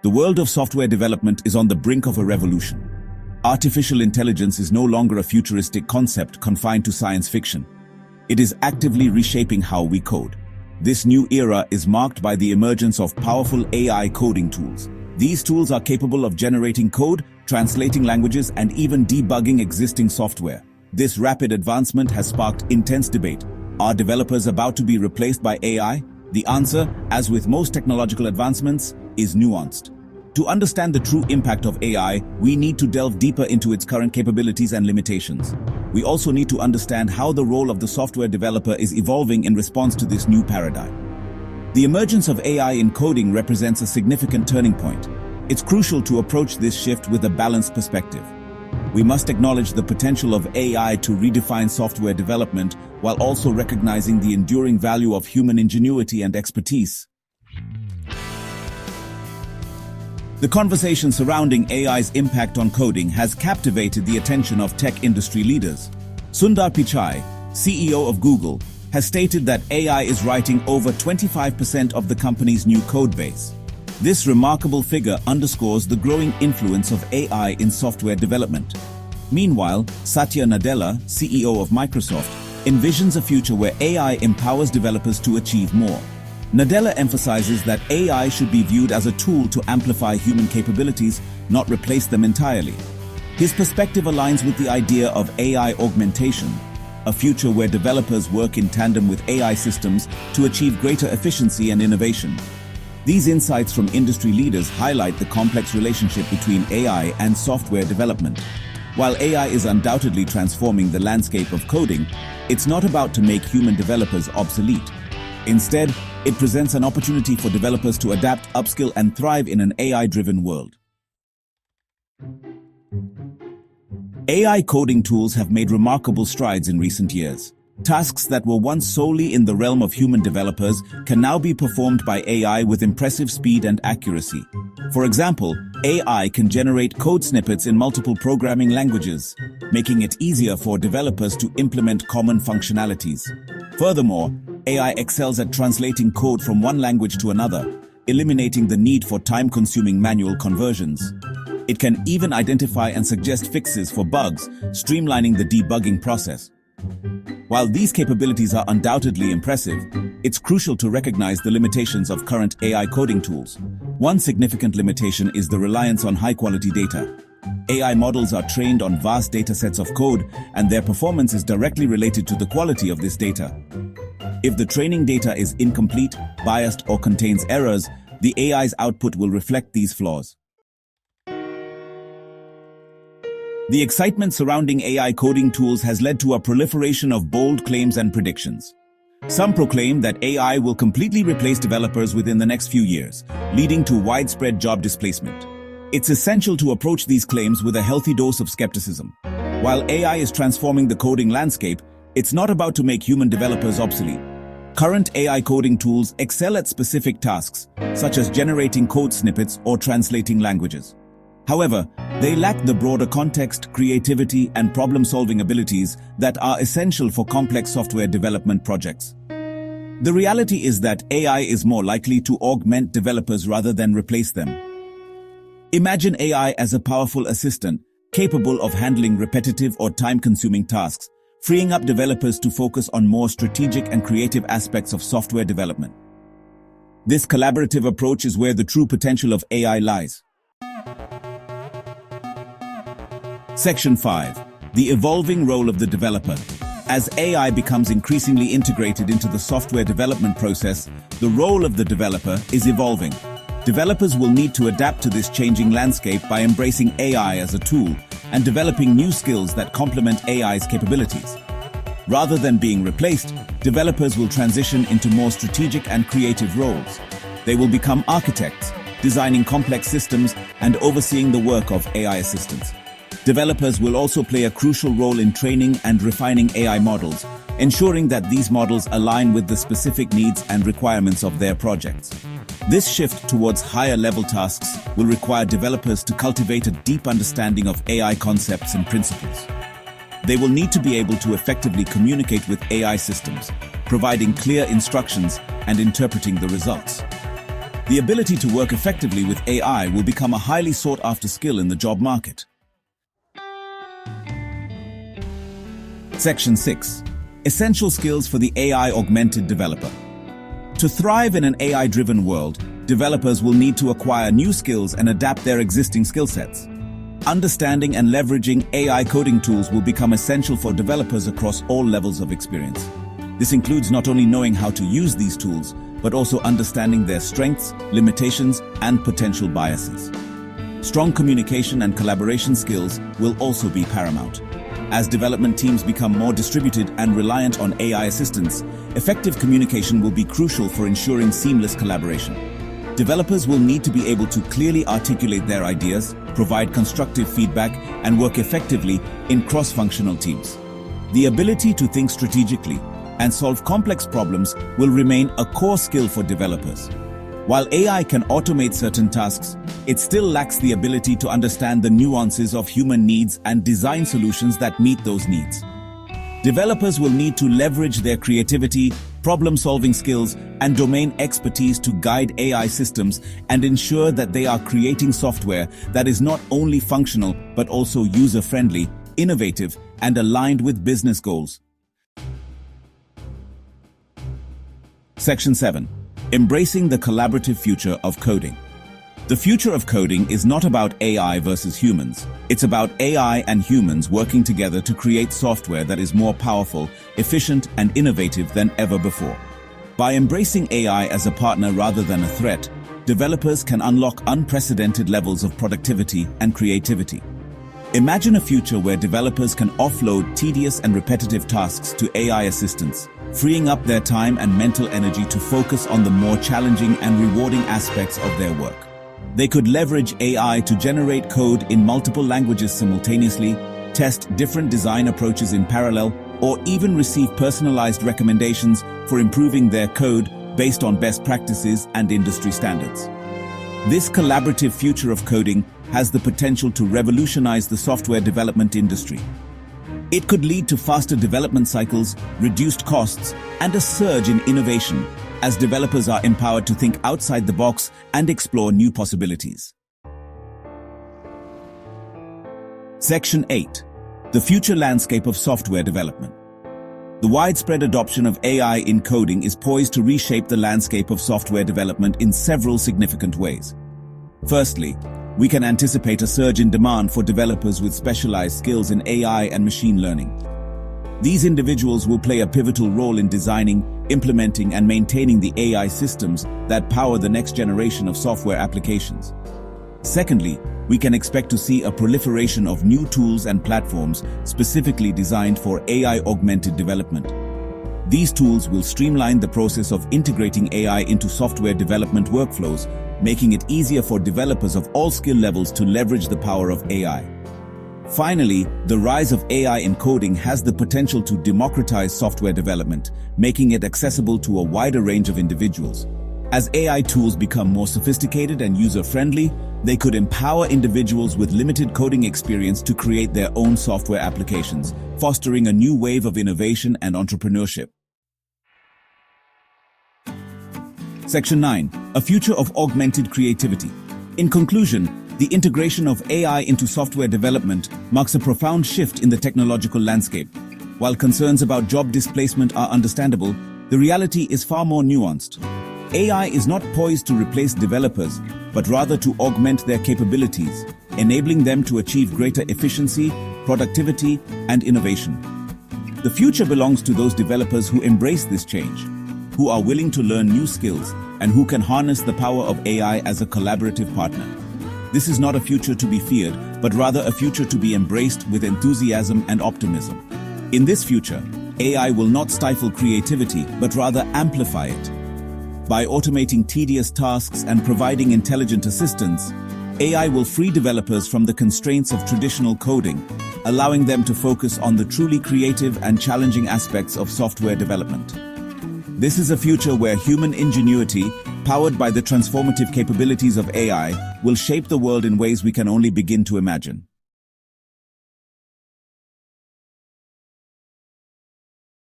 The world of software development is on the brink of a revolution. Artificial intelligence is no longer a futuristic concept confined to science fiction. It is actively reshaping how we code. This new era is marked by the emergence of powerful AI coding tools. These tools are capable of generating code, translating languages, and even debugging existing software. This rapid advancement has sparked intense debate. Are developers about to be replaced by AI? The answer, as with most technological advancements, is nuanced. To understand the true impact of AI, we need to delve deeper into its current capabilities and limitations. We also need to understand how the role of the software developer is evolving in response to this new paradigm. The emergence of AI in coding represents a significant turning point. It's crucial to approach this shift with a balanced perspective. We must acknowledge the potential of AI to redefine software development while also recognizing the enduring value of human ingenuity and expertise. The conversation surrounding AI's impact on coding has captivated the attention of tech industry leaders. Sundar Pichai, CEO of Google, has stated that AI is writing over 25% of the company's new code base. This remarkable figure underscores the growing influence of AI in software development. Meanwhile, Satya Nadella, CEO of Microsoft, envisions a future where AI empowers developers to achieve more. Nadella emphasizes that AI should be viewed as a tool to amplify human capabilities, not replace them entirely. His perspective aligns with the idea of AI augmentation, a future where developers work in tandem with AI systems to achieve greater efficiency and innovation. These insights from industry leaders highlight the complex relationship between AI and software development. While AI is undoubtedly transforming the landscape of coding, it's not about to make human developers obsolete. Instead, it presents an opportunity for developers to adapt, upskill, and thrive in an AI-driven world. AI coding tools have made remarkable strides in recent years. Tasks that were once solely in the realm of human developers can now be performed by AI with impressive speed and accuracy. For example, AI can generate code snippets in multiple programming languages, making it easier for developers to implement common functionalities. Furthermore, AI excels at translating code from one language to another, eliminating the need for time-consuming manual conversions. It can even identify and suggest fixes for bugs, streamlining the debugging process. While these capabilities are undoubtedly impressive, it's crucial to recognize the limitations of current AI coding tools. One significant limitation is the reliance on high-quality data. AI models are trained on vast datasets of code, and their performance is directly related to the quality of this data. If the training data is incomplete, biased, or contains errors, the AI's output will reflect these flaws. The excitement surrounding AI coding tools has led to a proliferation of bold claims and predictions. Some proclaim that AI will completely replace developers within the next few years, leading to widespread job displacement. It's essential to approach these claims with a healthy dose of skepticism. While AI is transforming the coding landscape, it's not about to make human developers obsolete. Current AI coding tools excel at specific tasks, such as generating code snippets or translating languages. However, they lack the broader context, creativity, and problem-solving abilities that are essential for complex software development projects. The reality is that AI is more likely to augment developers rather than replace them. Imagine AI as a powerful assistant, capable of handling repetitive or time-consuming tasks, freeing up developers to focus on more strategic and creative aspects of software development. This collaborative approach is where the true potential of AI lies. Section 5. The evolving role of the developer. As AI becomes increasingly integrated into the software development process, the role of the developer is evolving. Developers will need to adapt to this changing landscape by embracing AI as a tool and developing new skills that complement AI's capabilities. Rather than being replaced, developers will transition into more strategic and creative roles. They will become architects, designing complex systems and overseeing the work of AI assistants. Developers will also play a crucial role in training and refining AI models, ensuring that these models align with the specific needs and requirements of their projects. This shift towards higher-level tasks will require developers to cultivate a deep understanding of AI concepts and principles. They will need to be able to effectively communicate with AI systems, providing clear instructions and interpreting the results. The ability to work effectively with AI will become a highly sought-after skill in the job market. Section 6. Essential skills for the AI-Augmented developer. To thrive in an AI-driven world, developers will need to acquire new skills and adapt their existing skill sets. Understanding and leveraging AI coding tools will become essential for developers across all levels of experience. This includes not only knowing how to use these tools, but also understanding their strengths, limitations, and potential biases. Strong communication and collaboration skills will also be paramount. As development teams become more distributed and reliant on AI assistance, effective communication will be crucial for ensuring seamless collaboration. Developers will need to be able to clearly articulate their ideas, provide constructive feedback, and work effectively in cross-functional teams. The ability to think strategically and solve complex problems will remain a core skill for developers. While AI can automate certain tasks, it still lacks the ability to understand the nuances of human needs and design solutions that meet those needs. Developers will need to leverage their creativity, problem-solving skills, and domain expertise to guide AI systems and ensure that they are creating software that is not only functional but also user-friendly, innovative, and aligned with business goals. Section 7. Embracing the collaborative future of coding. The future of coding is not about AI versus humans. It's about AI and humans working together to create software that is more powerful, efficient, and innovative than ever before. By embracing AI as a partner rather than a threat, developers can unlock unprecedented levels of productivity and creativity. Imagine a future where developers can offload tedious and repetitive tasks to AI assistants, freeing up their time and mental energy to focus on the more challenging and rewarding aspects of their work. They could leverage AI to generate code in multiple languages simultaneously, test different design approaches in parallel, or even receive personalized recommendations for improving their code based on best practices and industry standards. This collaborative future of coding has the potential to revolutionize the software development industry. It could lead to faster development cycles, reduced costs, and a surge in innovation as developers are empowered to think outside the box and explore new possibilities. Section 8. The future landscape of software development. The widespread adoption of AI in coding is poised to reshape the landscape of software development in several significant ways. Firstly, we can anticipate a surge in demand for developers with specialized skills in AI and machine learning. These individuals will play a pivotal role in designing, implementing, and maintaining the AI systems that power the next generation of software applications. Secondly, we can expect to see a proliferation of new tools and platforms specifically designed for AI-augmented development. These tools will streamline the process of integrating AI into software development workflows, making it easier for developers of all skill levels to leverage the power of AI. Finally, the rise of AI in coding has the potential to democratize software development, making it accessible to a wider range of individuals. As AI tools become more sophisticated and user-friendly, they could empower individuals with limited coding experience to create their own software applications, fostering a new wave of innovation and entrepreneurship. Section 9. A future of augmented creativity. In conclusion, the integration of AI into software development marks a profound shift in the technological landscape. While concerns about job displacement are understandable, the reality is far more nuanced. AI is not poised to replace developers, but rather to augment their capabilities, enabling them to achieve greater efficiency, productivity, and innovation. The future belongs to those developers who embrace this change, who are willing to learn new skills, and who can harness the power of AI as a collaborative partner. This is not a future to be feared, but rather a future to be embraced with enthusiasm and optimism. In this future, AI will not stifle creativity, but rather amplify it. By automating tedious tasks and providing intelligent assistance, AI will free developers from the constraints of traditional coding, allowing them to focus on the truly creative and challenging aspects of software development. This is a future where human ingenuity, powered by the transformative capabilities of AI, will shape the world in ways we can only begin to imagine.